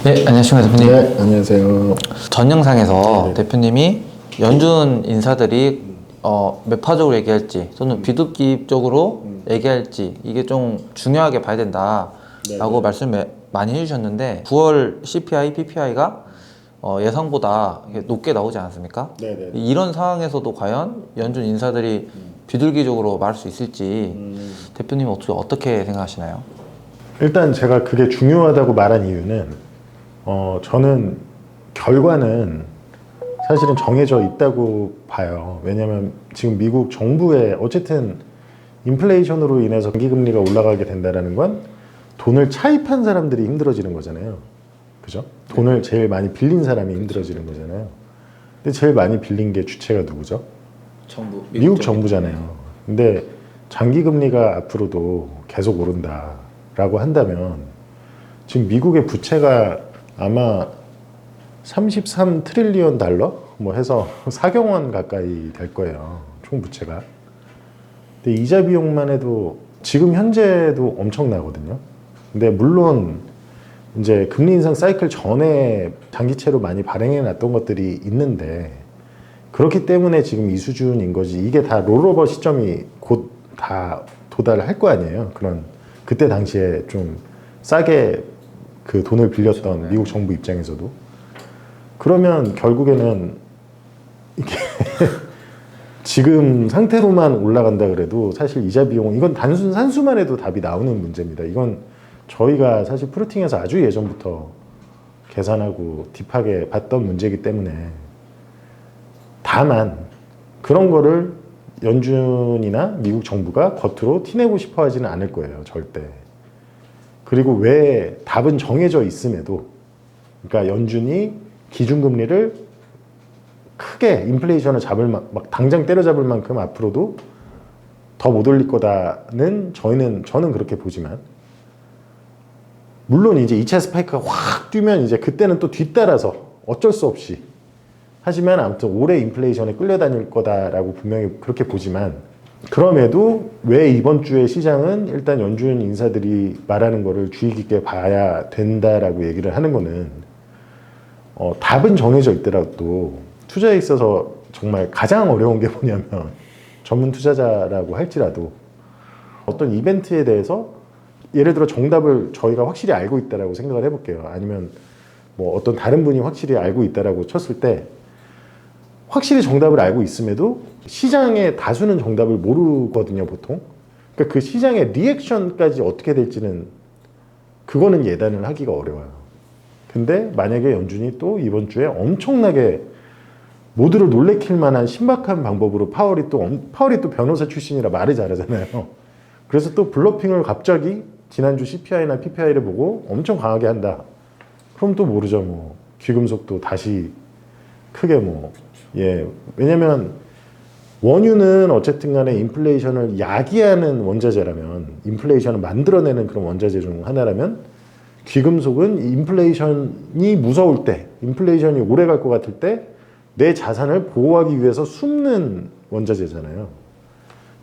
네, 안녕하십니까 대표님. 네, 안녕하세요. 전 영상에서 네. 대표님이 연준 인사들이 매파적으로 얘기할지 또는 비둘기적으로 얘기할지 이게 좀 중요하게 봐야 된다라고 말씀을 많이 해주셨는데 9월 CPI, PPI가 예상보다 높게 나오지 않았습니까? 네네. 이런 상황에서도 과연 연준 인사들이 비둘기적으로 말할 수 있을지 대표님은 어떻게 생각하시나요? 일단 제가 그게 중요하다고 말한 이유는 저는 결과는 사실은 정해져 있다고 봐요. 왜냐하면 지금 미국 정부에 어쨌든 인플레이션으로 인해서 장기금리가 올라가게 된다는 건 돈을 차입한 사람들이 힘들어지는 거잖아요. 그죠? 돈을 제일 많이 빌린 사람이 힘들어지는 거잖아요. 근데 제일 많이 빌린 게 주체가 누구죠? 정부, 미국 정부잖아요. 근데 장기금리가 앞으로도 계속 오른다라고 한다면 지금 미국의 부채가 아마 33 트릴리언 달러 뭐 해서 4경 원 가까이 될 거예요. 총 부채가. 근데 이자 비용만 해도 지금 현재도 엄청나거든요. 근데 물론 이제 금리 인상 사이클 전에 장기채로 많이 발행해 놨던 것들이 있는데 그렇기 때문에 지금 이 수준인 거지. 이게 다 롤오버 시점이 곧 다 도달할 거 아니에요. 그런 그때 당시에 좀 싸게 그 돈을 빌렸던 미국 정부 입장에서도 그러면 결국에는 이게 지금 상태로만 올라간다 그래도 사실 이자 비용 이건 단순 산수만 해도 답이 나오는 문제입니다. 이건 저희가 사실 프루팅에서 아주 예전부터 계산하고 딥하게 봤던 문제이기 때문에 다만 그런 거를 연준이나 미국 정부가 겉으로 티내고 싶어 하지는 않을 거예요. 절대. 그리고 왜 답은 정해져 있음에도 그러니까 연준이 기준금리를 크게 인플레이션을 잡을 막 당장 때려잡을 만큼 앞으로도 더 못 올릴 거다는 저는 그렇게 보지만 물론 이제 2차 스파이크가 확 뛰면 이제 그때는 또 뒤따라서 어쩔 수 없이 하지만 아무튼 올해 인플레이션에 끌려다닐 거다라고 분명히 그렇게 보지만 그럼에도 왜 이번 주에 시장은 일단 연준 인사들이 말하는 거를 주의 깊게 봐야 된다라고 얘기를 하는 거는 답은 정해져 있더라도 투자에 있어서 정말 가장 어려운 게 뭐냐면 전문 투자자라고 할지라도 어떤 이벤트에 대해서 예를 들어 정답을 저희가 확실히 알고 있다라고 생각을 해볼게요. 아니면 뭐 어떤 다른 분이 확실히 알고 있다라고 쳤을 때 확실히 정답을 알고 있음에도 시장의 다수는 정답을 모르거든요, 보통. 그러니까 그 시장의 리액션까지 어떻게 될지는 그거는 예단을 하기가 어려워요. 근데 만약에 연준이 또 이번 주에 엄청나게 모두를 놀래킬 만한 신박한 방법으로 파월이 또 변호사 출신이라 말을 잘하잖아요. 그래서 또 블러핑을 갑자기 지난주 CPI나 PPI를 보고 엄청 강하게 한다. 그럼 또 모르죠, 뭐. 귀금속도 다시 크게 뭐. 예. 왜냐면 원유는 어쨌든 간에 인플레이션을 야기하는 원자재라면 인플레이션을 만들어내는 그런 원자재 중 하나라면 귀금속은 인플레이션이 무서울 때 인플레이션이 오래 갈 것 같을 때 내 자산을 보호하기 위해서 숨는 원자재잖아요.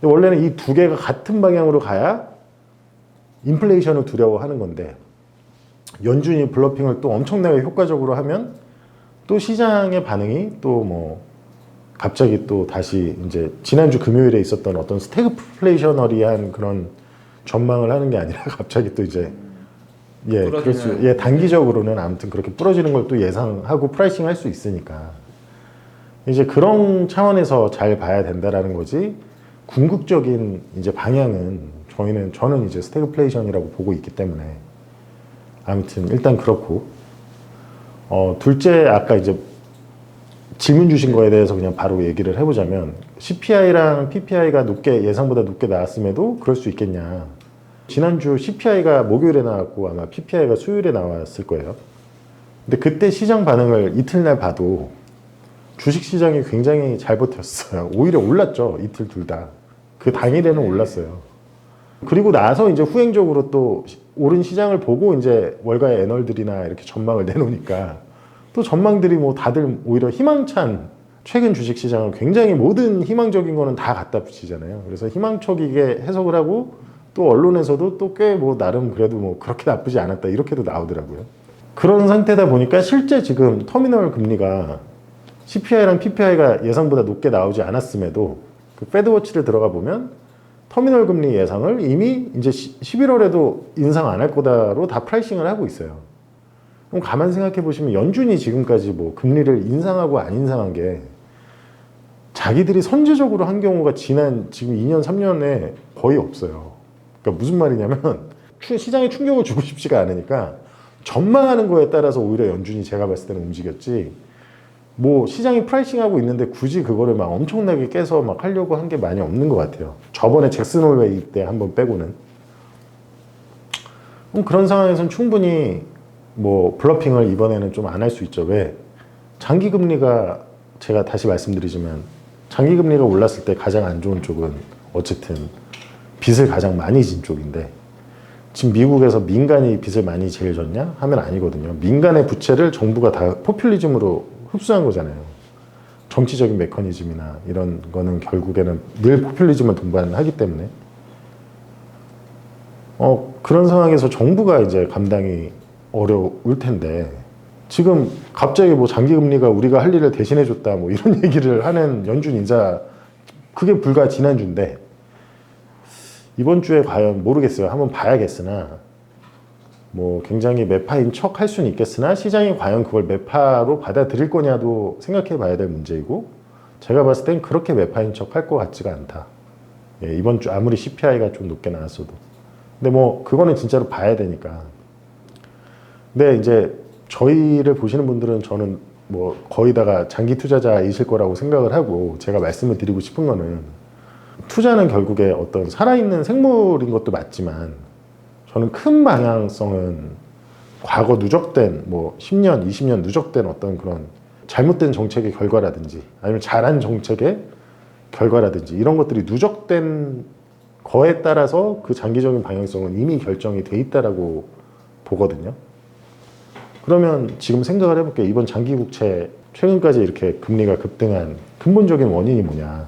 근데 원래는 이 두 개가 같은 방향으로 가야 인플레이션을 두려워하는 건데 연준이 블러핑을 또 엄청나게 효과적으로 하면 또 시장의 반응이 또 뭐 갑자기 또 다시 이제 지난주 금요일에 있었던 어떤 스태그플레이셔너리한 그런 전망을 하는 게 아니라 갑자기 또 이제 단기적으로는 아무튼 그렇게 부러지는 걸 또 예상하고 프라이싱 할 수 있으니까 이제 그런 차원에서 잘 봐야 된다라는 거지 궁극적인 이제 방향은 저는 이제 스태그플레이션이라고 보고 있기 때문에 아무튼 일단 그렇고 둘째 아까 이제 질문 주신 거에 대해서 그냥 바로 얘기를 해보자면 CPI랑 PPI가 예상보다 높게 나왔음에도 그럴 수 있겠냐. 지난주 CPI가 목요일에 나왔고 아마 PPI가 수요일에 나왔을 거예요. 근데 그때 시장 반응을 이틀날 봐도 주식시장이 굉장히 잘 버텼어요. 오히려 올랐죠. 이틀 둘 다. 그 당일에는 올랐어요. 그리고 나서 이제 후행적으로 또 오른 시장을 보고 이제 월가의 애널들이나 이렇게 전망을 내놓으니까 또 전망들이 뭐 다들 오히려 희망찬 최근 주식시장은 굉장히 모든 희망적인 거는 다 갖다 붙이잖아요. 그래서 희망적이게 해석을 하고 또 언론에서도 또 꽤 뭐 나름 그래도 뭐 그렇게 나쁘지 않았다 이렇게도 나오더라고요. 그런 상태다 보니까 실제 지금 터미널 금리가 CPI랑 PPI가 예상보다 높게 나오지 않았음에도 그 패드워치를 들어가 보면 터미널 금리 예상을 이미 이제 11월에도 인상 안 할 거다로 다 프라이싱을 하고 있어요. 그럼 가만 생각해 보시면 연준이 지금까지 뭐 금리를 인상하고 안 인상한 게 자기들이 선제적으로 한 경우가 지난 지금 2년, 3년에 거의 없어요. 그러니까 무슨 말이냐면 시장에 충격을 주고 싶지가 않으니까 전망하는 거에 따라서 오히려 연준이 제가 봤을 때는 움직였지 뭐 시장이 프라이싱하고 있는데 굳이 그거를 막 엄청나게 깨서 막 하려고 한 게 많이 없는 것 같아요. 저번에 잭슨 홀웨이 때 한번 빼고는. 그럼 그런 상황에서는 충분히 뭐 블러핑을 이번에는 좀 안 할 수 있죠. 왜? 장기 금리가 제가 다시 말씀드리지만 장기 금리가 올랐을 때 가장 안 좋은 쪽은 어쨌든 빚을 가장 많이 진 쪽인데 지금 미국에서 민간이 빚을 많이 제일 졌냐? 하면 아니거든요. 민간의 부채를 정부가 다 포퓰리즘으로 흡수한 거잖아요. 정치적인 메커니즘이나 이런 거는 결국에는 늘 포퓰리즘을 동반하기 때문에 그런 상황에서 정부가 이제 감당이 어려울 텐데 지금 갑자기 뭐 장기 금리가 우리가 할 일을 대신해 줬다 뭐 이런 얘기를 하는 연준 인사 그게 불과 지난주인데 이번 주에 과연 모르겠어요. 한번 봐야겠으나 뭐 굉장히 매파인 척 할 수는 있겠으나 시장이 과연 그걸 매파로 받아들일 거냐도 생각해 봐야 될 문제이고 제가 봤을 땐 그렇게 매파인 척 할 것 같지가 않다. 예, 이번 주 아무리 CPI가 좀 높게 나왔어도. 근데 뭐 그거는 진짜로 봐야 되니까. 근데 이제 저희를 보시는 분들은 저는 뭐 거의 다가 장기 투자자이실 거라고 생각을 하고 제가 말씀을 드리고 싶은 거는 투자는 결국에 어떤 살아있는 생물인 것도 맞지만 저는 큰 방향성은 과거 누적된 뭐 10년, 20년 누적된 어떤 그런 잘못된 정책의 결과라든지 아니면 잘한 정책의 결과라든지 이런 것들이 누적된 거에 따라서 그 장기적인 방향성은 이미 결정이 돼 있다라고 보거든요. 그러면 지금 생각을 해볼게요. 이번 장기 국채 최근까지 이렇게 금리가 급등한 근본적인 원인이 뭐냐.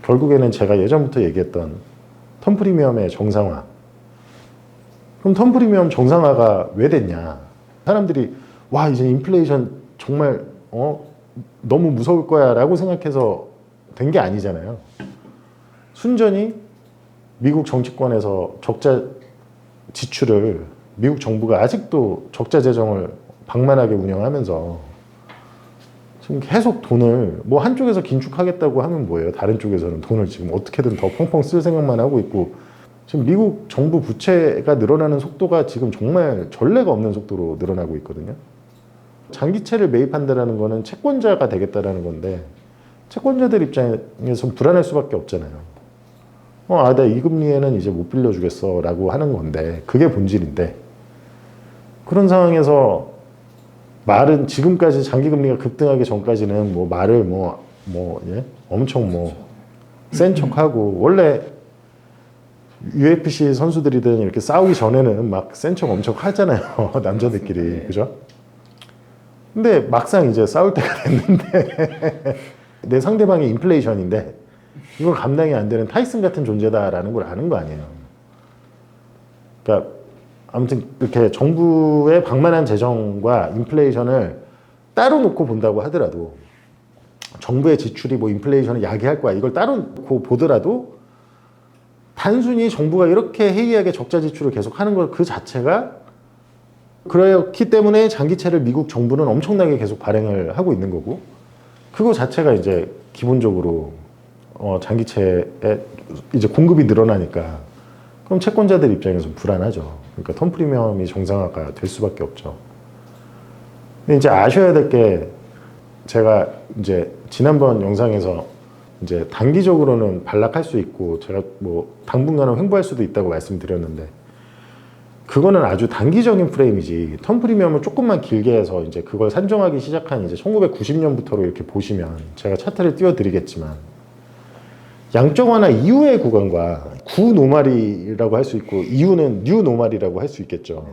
결국에는 제가 예전부터 얘기했던 턴 프리미엄의 정상화. 그럼 턴 프리미엄 정상화가 왜 됐냐? 사람들이 와 이제 인플레이션 정말 너무 무서울 거야라고 생각해서 된 게 아니잖아요. 순전히 미국 정치권에서 적자 지출을 미국 정부가 아직도 적자 재정을 방만하게 운영하면서 지금 계속 돈을 뭐 한쪽에서 긴축하겠다고 하면 뭐예요? 다른 쪽에서는 돈을 지금 어떻게든 더 펑펑 쓸 생각만 하고 있고 지금 미국 정부 부채가 늘어나는 속도가 지금 정말 전례가 없는 속도로 늘어나고 있거든요. 장기채를 매입한다는 거는 채권자가 되겠다라는 건데 채권자들 입장에서 불안할 수밖에 없잖아요. 내가 이 금리에는 이제 못 빌려주겠어 라고 하는 건데 그게 본질인데 그런 상황에서 말은 지금까지 장기금리가 급등하기 전까지는 뭐 말을 엄청 센 척하고 원래 UFC 선수들이든 이렇게 싸우기 전에는 막 센 척 엄청 하잖아요. 남자들끼리. 그죠? 근데 막상 이제 싸울 때가 됐는데 내 상대방이 인플레이션인데 이걸 감당이 안 되는 타이슨 같은 존재다라는 걸 아는 거 아니에요. 그러니까 아무튼 이렇게 정부의 방만한 재정과 인플레이션을 따로 놓고 본다고 하더라도 정부의 지출이 뭐 인플레이션을 야기할 거야 이걸 따로 놓고 보더라도 단순히 정부가 이렇게 해이하게 적자 지출을 계속 하는 것 그 자체가 그렇기 때문에 장기채를 미국 정부는 엄청나게 계속 발행을 하고 있는 거고 그거 자체가 이제 기본적으로 장기채에 이제 공급이 늘어나니까 그럼 채권자들 입장에서 불안하죠. 그러니까 턴 프리미엄이 정상화가 될 수밖에 없죠. 근데 이제 아셔야 될 게 제가 이제 지난번 영상에서 이제 단기적으로는 반락할 수 있고 제가 뭐 당분간은 횡보할 수도 있다고 말씀드렸는데 그거는 아주 단기적인 프레임이지 턴 프리미엄을 조금만 길게 해서 이제 그걸 산정하기 시작한 이제 1990년부터로 이렇게 보시면 제가 차트를 띄워드리겠지만 양적 완화 이후의 구간과 구노말이라고 할 수 있고 이후는 뉴노말이라고 할 수 있겠죠.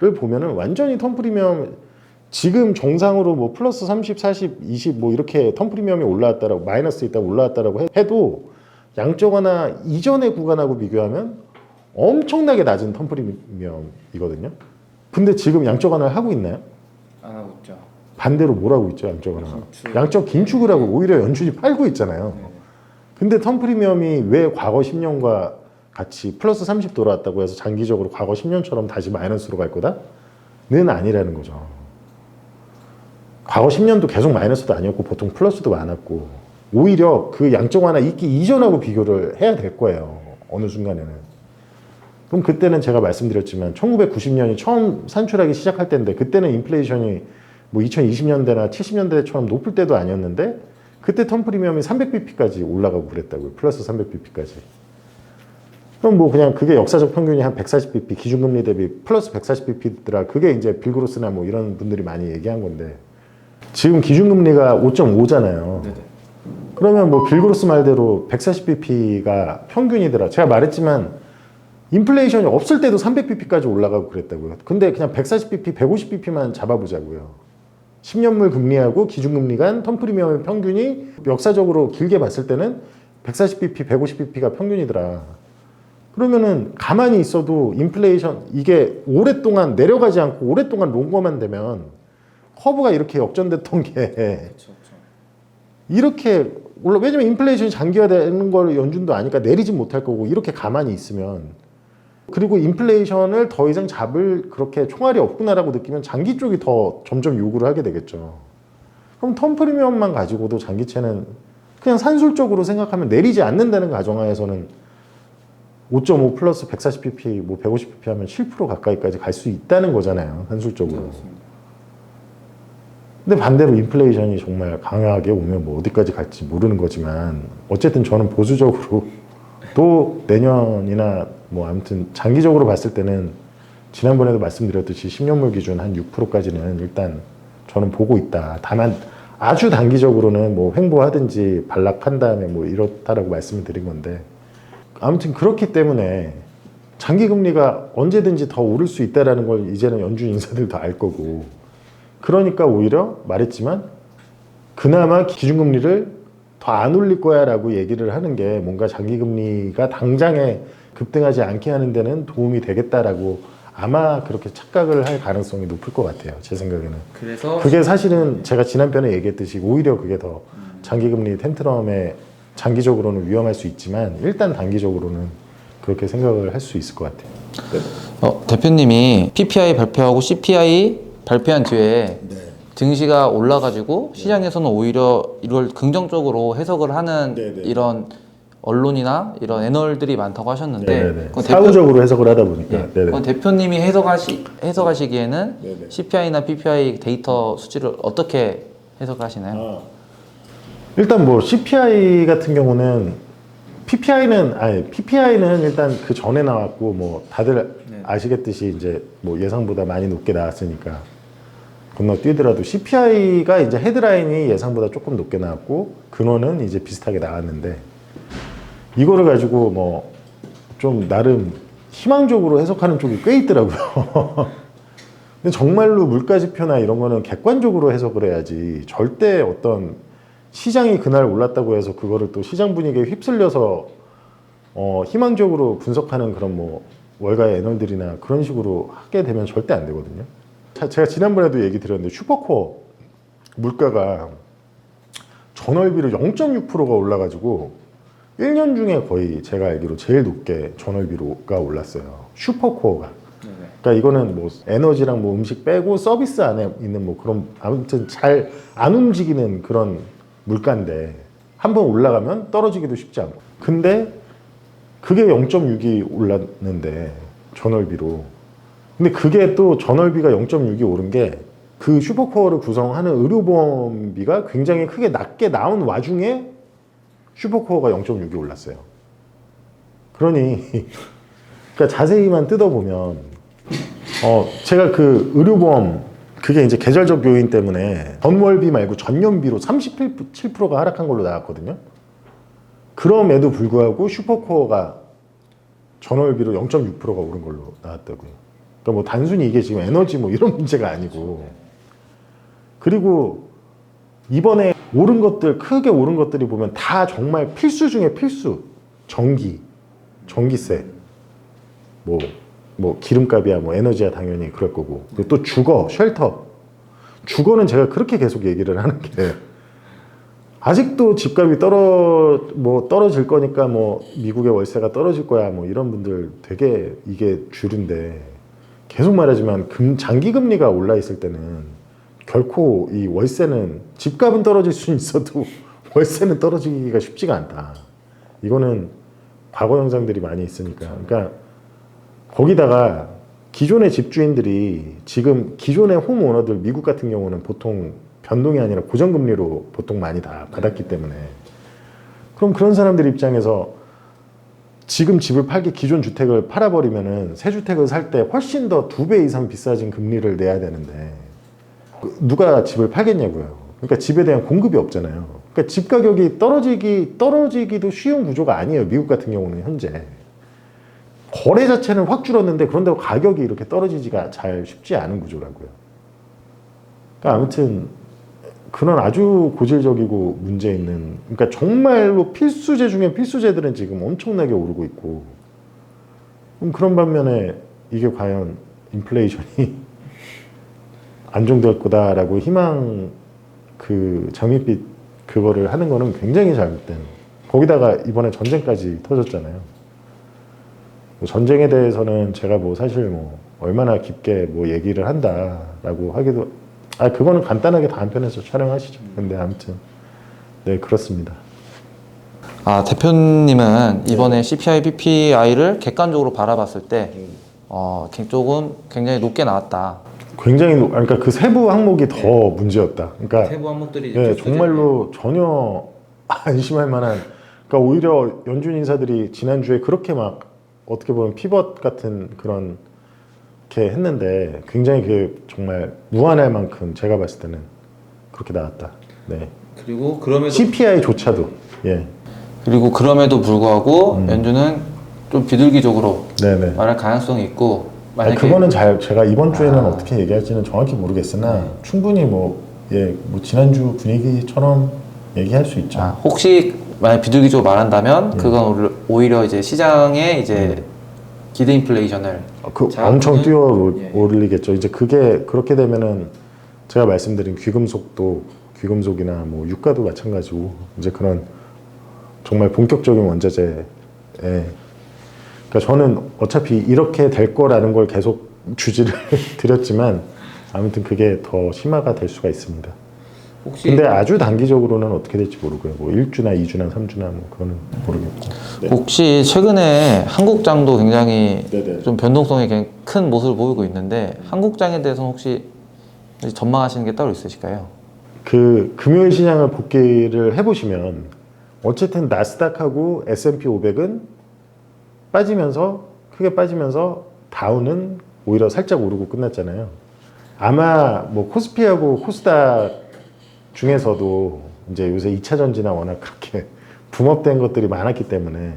를 보면은 완전히 턴 프리미엄 지금 정상으로 뭐 플러스 30, 40, 20 뭐 이렇게 턴 프리미엄이 올라왔다라고 마이너스 있다 올라왔다라고 해도 양적 완화 이전의 구간하고 비교하면 엄청나게 낮은 턴 프리미엄이거든요. 근데 지금 양적 완화를 하고 있나요? 안 하고 있죠. 반대로 뭘 하고 있죠? 양적 완화. 긴축. 양적 긴축을 하고 오히려 연준이 팔고 있잖아요. 네. 근데 턴 프리미엄이 왜 과거 10년과 같이 플러스 30 돌아왔다고 해서 장기적으로 과거 10년처럼 다시 마이너스로 갈 거다?는 아니라는 거죠. 과거 10년도 계속 마이너스도 아니었고 보통 플러스도 많았고 오히려 그 양적 완화 있기 이전하고 비교를 해야 될 거예요. 어느 순간에는. 그럼 그때는 제가 말씀드렸지만 1990년이 처음 산출하기 시작할 때인데 그때는 인플레이션이 뭐 2020년대나 70년대처럼 높을 때도 아니었는데 그때 턴 프리미엄이 300bp까지 올라가고 그랬다고요. 플러스 300bp까지. 그럼 뭐 그냥 그게 역사적 평균이 한 140bp, 기준금리 대비 플러스 140bp더라. 그게 이제 빌그로스나 뭐 이런 분들이 많이 얘기한 건데 지금 기준금리가 5.5잖아요. 네네. 그러면 뭐 빌그로스 말대로 140bp가 평균이더라. 제가 말했지만 인플레이션이 없을 때도 300bp까지 올라가고 그랬다고요. 근데 그냥 140bp, 150bp만 잡아보자고요. 10년물 금리하고 기준금리 간 턴 프리미엄의 평균이 역사적으로 길게 봤을 때는 140bp, 150bp가 평균이더라. 그러면은 가만히 있어도 인플레이션 이게 오랫동안 내려가지 않고 오랫동안 롱거만 되면 커브가 이렇게 역전됐던 게 그렇죠. 이렇게 올라 왜냐면 인플레이션이 장기화되는 걸 연준도 아니까 내리지 못할 거고 이렇게 가만히 있으면 그리고 인플레이션을 더 이상 잡을 그렇게 총알이 없구나라고 느끼면 장기 쪽이 더 점점 요구를 하게 되겠죠. 그럼 턴 프리미엄만 가지고도 장기채는 그냥 산술적으로 생각하면 내리지 않는다는 가정하에서는 5.5 플러스 140bp, 뭐 150bp 하면 7% 가까이까지 갈 수 있다는 거잖아요. 산술적으로. 맞습니다. 근데 반대로 인플레이션이 정말 강하게 오면 뭐 어디까지 갈지 모르는 거지만 어쨌든 저는 보수적으로 또 내년이나 뭐 아무튼 장기적으로 봤을 때는 지난번에도 말씀드렸듯이 10년물 기준 한 6%까지는 일단 저는 보고 있다. 다만 아주 단기적으로는 뭐 횡보하든지 반락한 다음에 뭐 이렇다라고 말씀을 드린 건데 아무튼 그렇기 때문에 장기 금리가 언제든지 더 오를 수 있다라는 걸 이제는 연준 인사들도 알 거고 그러니까 오히려 말했지만 그나마 기준금리를 더 안 올릴 거야 라고 얘기를 하는 게 뭔가 장기금리가 당장에 급등하지 않게 하는 데는 도움이 되겠다라고 아마 그렇게 착각을 할 가능성이 높을 것 같아요. 제 생각에는. 그래서 그게 사실은 제가 지난번에 얘기했듯이 오히려 그게 더 장기금리 텐트럼에 장기적으로는 위험할 수 있지만 일단 단기적으로는 그렇게 생각을 할 수 있을 것 같아요. 대표님이 PPI 발표하고 CPI 발표한 뒤에 네. 증시가 올라가지고 시장에서는 오히려 이걸 긍정적으로 해석을 하는 네네. 이런 언론이나 이런 애널들이 많다고 하셨는데 네네. 그건 사후적으로 해석을 하다 보니까. 예, 네네. 그건 대표님이 해석하시기에는 네네. CPI나 PPI 데이터 수치를 어떻게 해석하시나요? 일단 뭐 CPI 같은 경우는 PPI는 일단 그 전에 나왔고 뭐 다들 네. 아시겠듯이 이제 뭐 예상보다 많이 높게 나왔으니까 건너뛰더라도 CPI가 이제 헤드라인이 예상보다 조금 높게 나왔고 근원은 이제 비슷하게 나왔는데 이거를 가지고 뭐 좀 나름 희망적으로 해석하는 쪽이 꽤 있더라고요. 근데 정말로 물가지표나 이런 거는 객관적으로 해석을 해야지 절대 어떤 시장이 그날 올랐다고 해서 그거를 또 시장 분위기에 휩쓸려서 희망적으로 분석하는 그런 뭐 월가의 애널들이나 그런 식으로 하게 되면 절대 안 되거든요. 제가 지난번에도 얘기 드렸는데 슈퍼코어 물가가 전월비로 0.6%가 올라가지고 1년 중에 거의 제가 알기로 제일 높게 전월비로가 올랐어요. 슈퍼코어가. 네네. 그러니까 이거는 뭐 에너지랑 뭐 음식 빼고 서비스 안에 있는 뭐 그런 아무튼 잘 안 움직이는 그런 물가인데 한번 올라가면 떨어지기도 쉽지 않고. 근데 그게 0.6이 올랐는데 전월비로. 근데 그게 또 전월비가 0.6이 오른 게 그 슈퍼코어를 구성하는 의료보험비가 굉장히 크게 낮게 나온 와중에 슈퍼코어가 0.6이 올랐어요. 그러니 그러니까 자세히만 뜯어보면 제가 그 의료보험 그게 이제 계절적 요인 때문에 전월비 말고 전년비로 37%가 하락한 걸로 나왔거든요. 그럼에도 불구하고 슈퍼코어가 전월비로 0.6%가 오른 걸로 나왔다고요. 그러니까 뭐 단순히 이게 지금 에너지 뭐 이런 문제가 아니고 그리고 이번에 오른 것들 크게 오른 것들이 보면 다 정말 필수 중에 필수 전기세 뭐 뭐 기름값이야 뭐 에너지야 당연히 그럴 거고 그리고 또 주거 주거는 제가 그렇게 계속 얘기를 하는 게 아직도 집값이 떨어질 거니까 뭐 미국의 월세가 떨어질 거야 뭐 이런 분들 되게 이게 주류인데 계속 말하지만 장기 금리가 올라 있을 때는 결코 이 월세는 집값은 떨어질 수 있어도 월세는 떨어지기가 쉽지가 않다. 이거는 과거 영상들이 많이 있으니까. 그러니까 거기다가 기존의 집주인들이 지금 기존의 홈오너들 미국 같은 경우는 보통 변동이 아니라 고정금리로 보통 많이 다 받았기 때문에 그럼 그런 사람들 입장에서 지금 집을 기존 주택을 팔아버리면은 새 주택을 살 때 훨씬 더 2배 이상 비싸진 금리를 내야 되는데 누가 집을 팔겠냐고요. 그러니까 집에 대한 공급이 없잖아요. 그러니까 집 가격이 떨어지기도 쉬운 구조가 아니에요. 미국 같은 경우는 현재 거래 자체는 확 줄었는데 그런다고 가격이 이렇게 떨어지지가 잘 쉽지 않은 구조라고요. 그러니까 아무튼 그런 아주 고질적이고 문제 있는 그러니까 정말로 필수제 중에 필수제들은 지금 엄청나게 오르고 있고 그런 반면에 이게 과연 인플레이션이 안정될 거다라고 희망 장밋빛 그거를 하는 거는 굉장히 잘못된 거기다가 이번에 전쟁까지 터졌잖아요. 뭐 전쟁에 대해서는 제가 뭐 사실 뭐 얼마나 깊게 뭐 얘기를 한다라고 하기도 그거는 간단하게 다음 편에서 촬영하시죠. 근데 아무튼 네 그렇습니다. 대표님은 이번에 CPI, PPI를 객관적으로 바라봤을 때 조금 굉장히 높게 나왔다. 굉장히 그러니까 그 세부 항목이 더 문제였다. 그러니까 세부 항목들이 네, 정말로 전혀 안심할 만한. 그러니까 오히려 연준 인사들이 지난주에 그렇게 막 어떻게 보면 피벗 같은 그런 게 했는데 굉장히 정말 무한할 만큼 제가 봤을 때는 그렇게 나왔다. 네. 그리고 그럼에도 CPI조차도 그리고 그럼에도 불구하고 연준은 좀 비둘기적으로 네네. 말할 가능성이 있고 만약에 그거는 제가 이번 주에는 어떻게 얘기할지는 정확히 모르겠으나 충분히 뭐 지난주 분위기처럼 얘기할 수 있죠. 혹시 만약 비둘기적으로 말한다면 그건 오히려 이제 시장의 이제 기대 인플레이션을 엄청 뛰어올리겠죠. 이제 그게 그렇게 되면은 제가 말씀드린 귀금속이나 뭐 유가도 마찬가지고 이제 그런 정말 본격적인 원자재 그러니까 저는 어차피 이렇게 될 거라는 걸 계속 주지를 드렸지만 아무튼 그게 더 심화가 될 수가 있습니다. 근데 아주 단기적으로는 어떻게 될지 모르고요. 뭐 1주나 2주나 3주나 뭐 그거는 모르겠고. 네. 혹시 최근에 한국장도 굉장히 네네. 좀 변동성이 굉장히 큰 모습을 보이고 있는데 한국장에 대해서는 혹시 전망하시는 게 따로 있으실까요? 금요일 시장을 복귀를 해보시면 어쨌든 나스닥하고 S&P 500은 크게 빠지면서 다우는 오히려 살짝 오르고 끝났잖아요. 아마 뭐 코스피하고 코스닥 중에서도 이제 요새 2차 전지나 워낙 그렇게 붐업된 것들이 많았기 때문에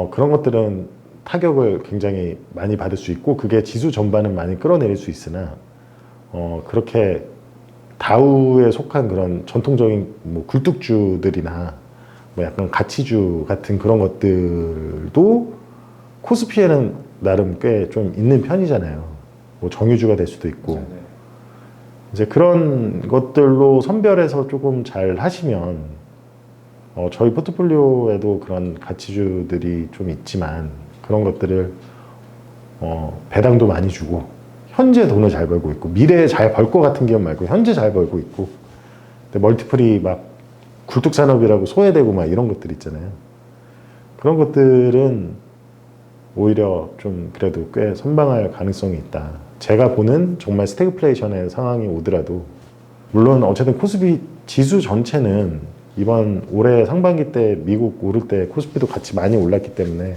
그런 것들은 타격을 굉장히 많이 받을 수 있고 그게 지수 전반은 많이 끌어내릴 수 있으나 그렇게 다우에 속한 그런 전통적인 뭐 굴뚝주들이나 뭐 약간 가치주 같은 그런 것들도 코스피에는 나름 꽤 좀 있는 편이잖아요. 뭐 정유주가 될 수도 있고. 이제 그런 것들로 선별해서 조금 잘 하시면 저희 포트폴리오에도 그런 가치주들이 좀 있지만 그런 것들을 배당도 많이 주고 현재 돈을 잘 벌고 있고 미래에 잘 벌 것 같은 기업 말고 현재 잘 벌고 있고 근데 멀티플이 막 굴뚝산업이라고 소외되고 막 이런 것들 있잖아요. 그런 것들은 오히려 좀 그래도 꽤 선방할 가능성이 있다. 제가 보는 정말 스태그플레이션의 상황이 오더라도 물론 어쨌든 코스피 지수 전체는 이번 올해 상반기 때 미국 오를 때 코스피도 같이 많이 올랐기 때문에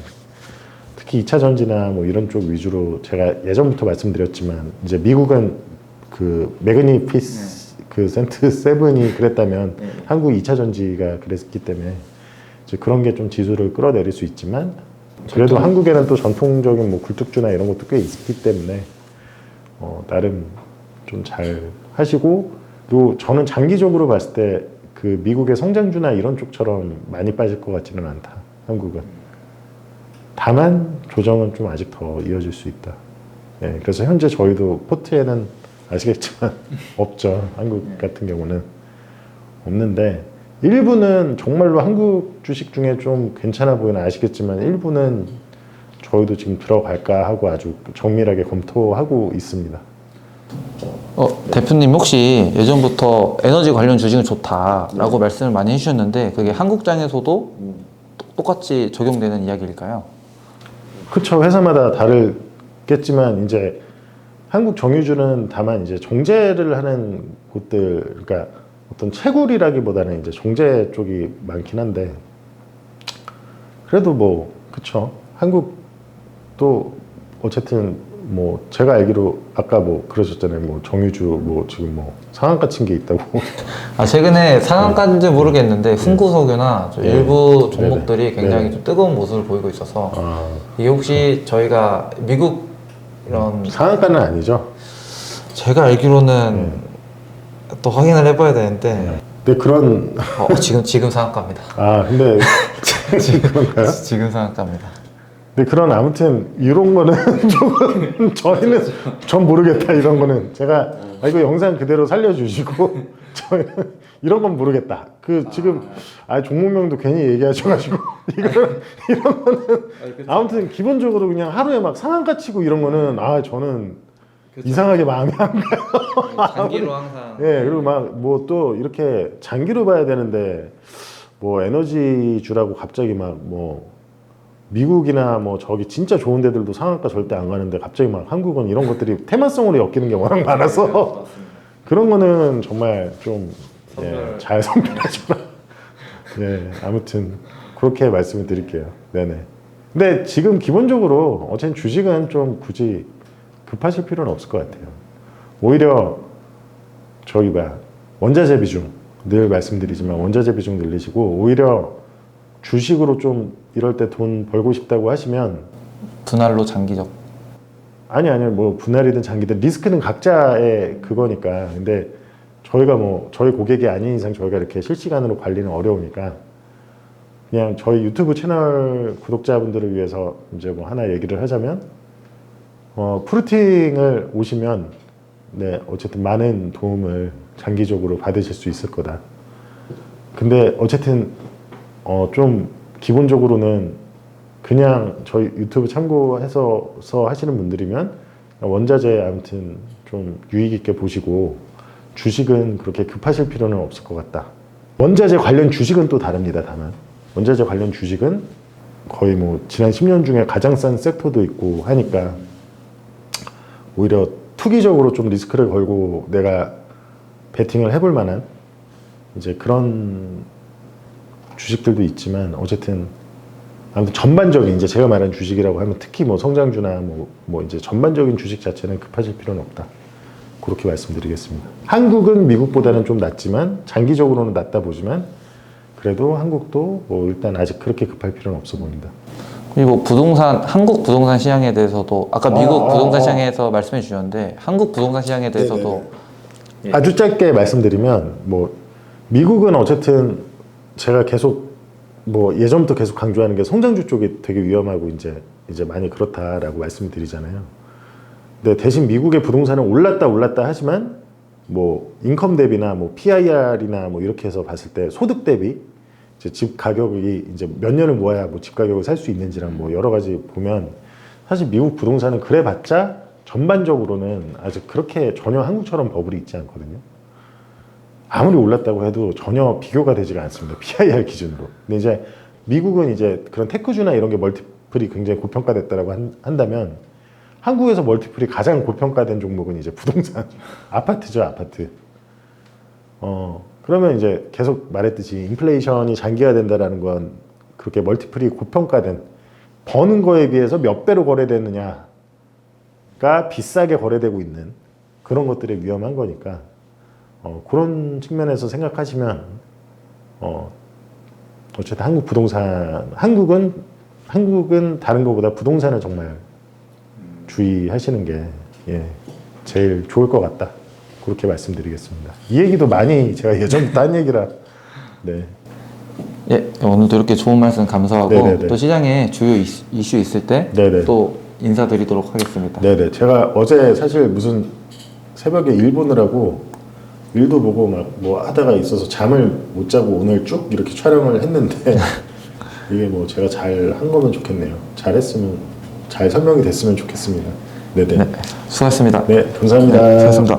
특히 2차 전지나 뭐 이런 쪽 위주로 제가 예전부터 말씀드렸지만 이제 미국은 그 매그니피스 그 센트 세븐이 그랬다면 한국 2차 전지가 그랬기 때문에 이제 그런 게 좀 지수를 끌어내릴 수 있지만 그래도 한국에는 또 전통적인 뭐 굴뚝주나 이런 것도 꽤 있기 때문에 나름 좀 잘 하시고 또 저는 장기적으로 봤을 때 그 미국의 성장주나 이런 쪽처럼 많이 빠질 것 같지는 않다. 한국은 다만 조정은 좀 아직 더 이어질 수 있다. 예, 그래서 현재 저희도 포트에는 아시겠지만 없죠. 한국 같은 경우는 없는데 일부는 정말로 한국 주식 중에 좀 괜찮아 보이는 아시겠지만 일부는 저희도 지금 들어갈까 하고 아주 정밀하게 검토하고 있습니다. 대표님 혹시 예전부터 에너지 관련 주식은 좋다라고 말씀을 많이 해주셨는데 그게 한국장에서도 똑같이 적용되는 이야기일까요? 그쵸. 회사마다 다르겠지만 이제 한국 정유주는 다만 이제 정제를 하는 곳들, 그러니까 어떤 채굴이라기보다는 이제 정제 쪽이 많긴 한데 그래도 뭐 그쵸. 한국도 어쨌든 뭐 제가 알기로 아까 뭐 그러셨잖아요. 뭐 정유주 뭐 지금 뭐 상한가 친 게 있다고. 최근에 상한가인지 모르겠는데 흥구석유나 일부 종목들이 굉장히 좀 뜨거운 모습을 보이고 있어서 이게 혹시 저희가 미국 이런 상한가는 아니죠. 제가 알기로는 또 확인을 해봐야 되는데 근데 그런 지금 상한가입니다. 근데 그런가요? 지금 상한가입니다. 근데 그런 아무튼 이런 거는 조금 저희는 전 모르겠다. 이런 거는 제가 이거 영상 그대로 살려주시고 저희는 이런 건 모르겠다. 그 지금 종목명도 괜히 얘기하셔가지고 이런 거는 아무튼 기본적으로 그냥 하루에 막 상한가 치고 이런 거는 저는 이상하게 마음이 안 가요. 장기로 항상. 예, 그리고 막 뭐 또 이렇게 장기로 봐야 되는데 뭐 에너지주라고 갑자기 막 뭐 미국이나 뭐 저기 진짜 좋은 데들도 상한가 절대 안 가는데 갑자기 막 한국은 이런 것들이 테마성으로 엮이는 게 워낙 많아서 그런 거는 정말 좀 잘 선별하셔라. 예, 아무튼 그렇게 말씀을 드릴게요. 네네. 근데 지금 기본적으로 어쨌든 주식은 좀 굳이 급하실 필요는 없을 것 같아요. 오히려 저희가 원자재 비중 늘 말씀드리지만 원자재 비중 늘리시고 오히려 주식으로 좀 이럴 때 돈 벌고 싶다고 하시면 분할로 장기적. 아니요 뭐 분할이든 장기든 리스크는 각자의 그거니까. 근데 저희가 뭐 저희 고객이 아닌 이상 저희가 이렇게 실시간으로 관리는 어려우니까 그냥 저희 유튜브 채널 구독자분들을 위해서 이제 뭐 하나 얘기를 하자면 프루팅을 오시면 어쨌든 많은 도움을 장기적으로 받으실 수 있을 거다. 근데 어쨌든 좀 기본적으로는 그냥 저희 유튜브 참고해서 하시는 분들이면 원자재 아무튼 좀 유익 있게 보시고 주식은 그렇게 급하실 필요는 없을 것 같다. 원자재 관련 주식은 또 다릅니다. 다만 원자재 관련 주식은 거의 뭐 지난 10년 중에 가장 싼 섹터도 있고 하니까 오히려 투기적으로 좀 리스크를 걸고 내가 베팅을 해볼 만한 이제 그런 주식들도 있지만 어쨌든 아무튼 전반적인 이제 제가 말한 주식이라고 하면 특히 뭐 성장주나 뭐 이제 전반적인 주식 자체는 급하실 필요는 없다. 그렇게 말씀드리겠습니다. 한국은 미국보다는 좀 낮지만 장기적으로는 낮다 보지만 그래도 한국도 뭐 일단 아직 그렇게 급할 필요는 없어 보인다. 그리고 한국 부동산 시장에 대해서도 아까 미국 부동산 시장에서 말씀해 주셨는데 한국 부동산 시장에 대해서도 아주 짧게 말씀드리면 뭐 미국은 어쨌든 제가 계속 뭐 예전부터 계속 강조하는 게 성장주 쪽이 되게 위험하고 이제 많이 그렇다라고 말씀드리잖아요. 근데 대신 미국의 부동산은 올랐다 하지만 뭐 인컴 대비나 뭐 PIR이나 뭐 이렇게 해서 봤을 때 소득 대비 이제 집 가격이 이제 몇 년을 모아야 뭐 집 가격을 살 수 있는지랑 뭐 여러 가지 보면 사실 미국 부동산은 그래봤자 전반적으로는 아직 그렇게 전혀 한국처럼 버블이 있지 않거든요. 아무리 올랐다고 해도 전혀 비교가 되지가 않습니다. PIR 기준으로. 근데 이제 미국은 이제 그런 테크주나 이런 게 멀티플이 굉장히 고평가됐다라고 한다면 한국에서 멀티플이 가장 고평가된 종목은 이제 부동산, 아파트죠, 아파트. 그러면 이제 계속 말했듯이 인플레이션이 장기화된다라는 건 그렇게 멀티플이 고평가된 버는 거에 비해서 몇 배로 거래되느냐가 비싸게 거래되고 있는 그런 것들이 위험한 거니까 그런 측면에서 생각하시면 어쨌든 한국 부동산 한국은 다른 것보다 부동산을 정말 주의하시는 게 제일 좋을 것 같다. 그렇게 말씀드리겠습니다. 이 얘기도 많이 제가 예전부터 한 얘기라. 네. 예, 오늘도 이렇게 좋은 말씀 감사하고 네네네. 또 시장에 주요 이슈 있을 때 네네. 또 인사드리도록 하겠습니다. 네네. 제가 어제 사실 무슨 새벽에 일 보느라고 일도 보고 막 뭐 하다가 있어서 잠을 못 자고 오늘 쭉 이렇게 촬영을 했는데 이게 뭐 제가 잘 한 거면 좋겠네요. 잘했으면 잘 설명이 됐으면 좋겠습니다. 네네. 네, 수고하셨습니다. 네, 감사합니다. 네, 수고하셨습니다.